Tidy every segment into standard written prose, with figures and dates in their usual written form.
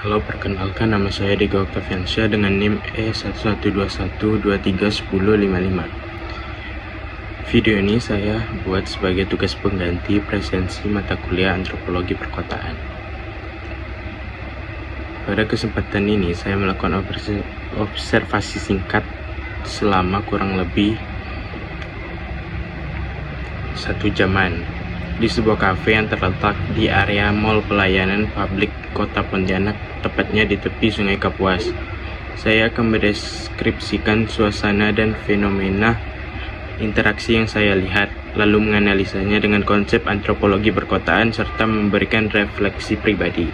Halo, perkenalkan nama saya Diego Octaviansyah dengan NIM E1121231055. Video ini saya buat sebagai tugas pengganti presensi mata kuliah Antropologi Perkotaan. Pada kesempatan ini saya melakukan observasi singkat selama kurang lebih 1 jaman di sebuah kafe yang terletak di area Mall Pelayanan Publik Kota Pontianak, tepatnya di tepi Sungai Kapuas. Saya akan mendeskripsikan suasana dan fenomena interaksi yang saya lihat, lalu menganalisanya dengan konsep antropologi perkotaan serta memberikan refleksi pribadi.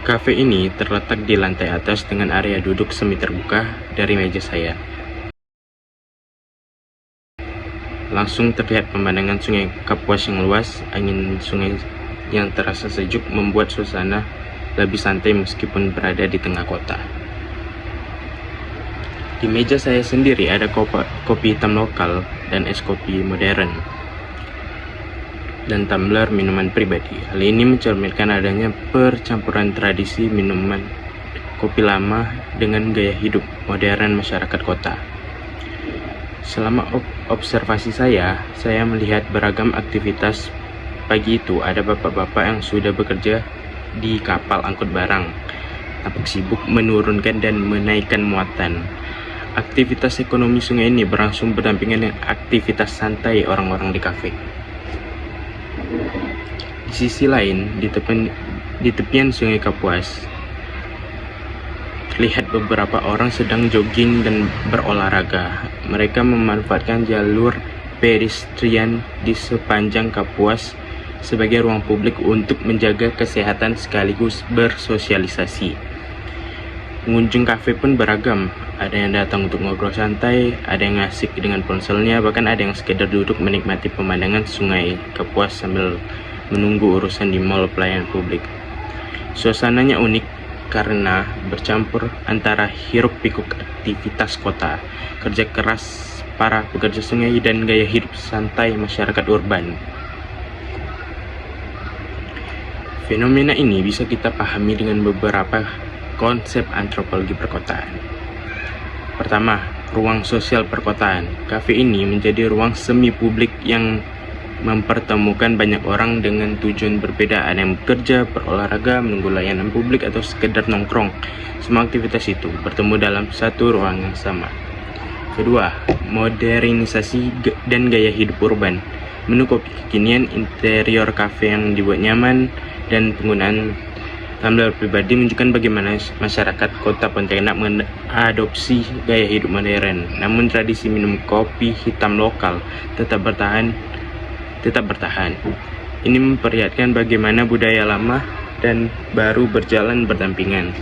Kafe ini terletak di lantai atas dengan area duduk semi terbuka dari meja saya. Langsung terlihat pemandangan Sungai Kapuas yang luas. Angin sungai yang terasa sejuk membuat suasana lebih santai meskipun berada di tengah kota. Di meja saya sendiri ada kopi hitam lokal dan es kopi modern dan tumbler minuman pribadi. Hal ini mencerminkan adanya percampuran tradisi minuman kopi lama dengan gaya hidup modern masyarakat kota. Selama observasi saya melihat beragam aktivitas. Pagi itu ada bapak-bapak yang sudah bekerja di kapal angkut barang, tampak sibuk menurunkan dan menaikkan muatan. Aktivitas ekonomi sungai ini berlangsung berdampingan dengan aktivitas santai orang-orang di kafe. Di sisi lain, di tepian Sungai Kapuas, terlihat beberapa orang sedang jogging dan berolahraga. Mereka memanfaatkan jalur pedestrian di sepanjang Kapuas sebagai ruang publik untuk menjaga kesehatan sekaligus bersosialisasi. Pengunjung kafe pun beragam. Ada yang datang untuk ngobrol santai, ada yang asik dengan ponselnya, bahkan ada yang sekedar duduk menikmati pemandangan Sungai Kapuas sambil menunggu urusan di Mall Pelayanan Publik. Suasananya unik karena bercampur antara hiruk-pikuk aktivitas kota, kerja keras para pekerja sungai, dan gaya hidup santai masyarakat urban. Fenomena ini bisa kita pahami dengan beberapa konsep antropologi perkotaan. Pertama, ruang sosial perkotaan. Kafe ini menjadi ruang semi publik yang mempertemukan banyak orang dengan tujuan berbeda. Ada yang bekerja, berolahraga, menunggu layanan publik, atau sekedar nongkrong. Semua aktivitas itu bertemu dalam satu ruang yang sama. Kedua, modernisasi dan gaya hidup urban. Menu kopi kekinian, interior kafe yang dibuat nyaman, dan penggunaan tumbler pribadi menunjukkan bagaimana masyarakat kota Pontianak mengadopsi gaya hidup modern. Namun tradisi minum kopi hitam lokal tetap bertahan. Ini memperlihatkan bagaimana budaya lama dan baru berjalan berdampingan.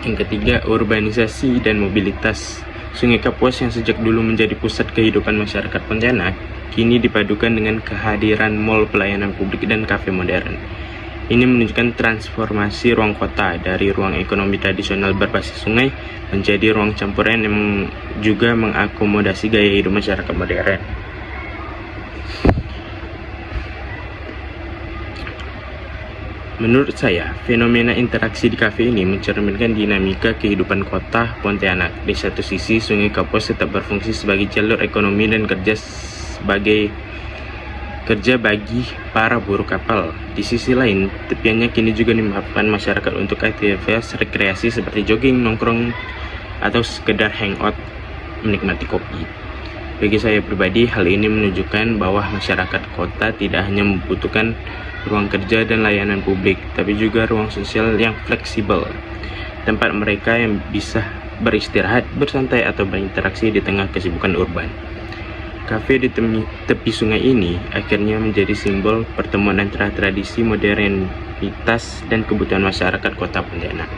Yang ketiga, urbanisasi dan mobilitas. Sungai Kapuas yang sejak dulu menjadi pusat kehidupan masyarakat Pontianak, kini dipadukan dengan kehadiran mall pelayanan publik dan kafe modern. Ini menunjukkan transformasi ruang kota dari ruang ekonomi tradisional berbasis sungai menjadi ruang campuran yang juga mengakomodasi gaya hidup masyarakat modern. Menurut saya, fenomena interaksi di kafe ini mencerminkan dinamika kehidupan kota Pontianak. Di satu sisi, Sungai Kapuas tetap berfungsi sebagai jalur ekonomi dan kerja bagi para buruh kapal. Di sisi lain, tepiannya kini juga dimanfaatkan masyarakat untuk aktivitas rekreasi seperti jogging, nongkrong, atau sekedar hangout menikmati kopi. Bagi saya pribadi, hal ini menunjukkan bahwa masyarakat kota tidak hanya membutuhkan ruang kerja dan layanan publik, tapi juga ruang sosial yang fleksibel, tempat mereka yang bisa beristirahat, bersantai, atau berinteraksi di tengah kesibukan urban. Kafe di tepi sungai ini akhirnya menjadi simbol pertemuan antara tradisi, modernitas, dan kebutuhan masyarakat kota Pontianak.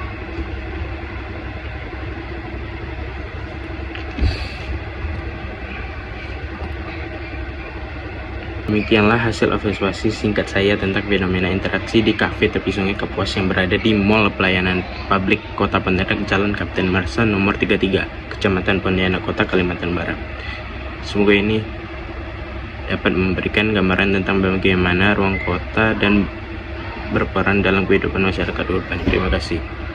Demikianlah hasil observasi singkat saya tentang fenomena interaksi di kafe tepi Sungai Kapuas yang berada di Mall Pelayanan Publik Kota Pontianak, Jalan Kapten Marsan nomor 33, Kecamatan Pontianak Kota, Kalimantan Barat. Semoga ini dapat memberikan gambaran tentang bagaimana ruang kota dan berperan dalam kehidupan masyarakat urban. Terima kasih.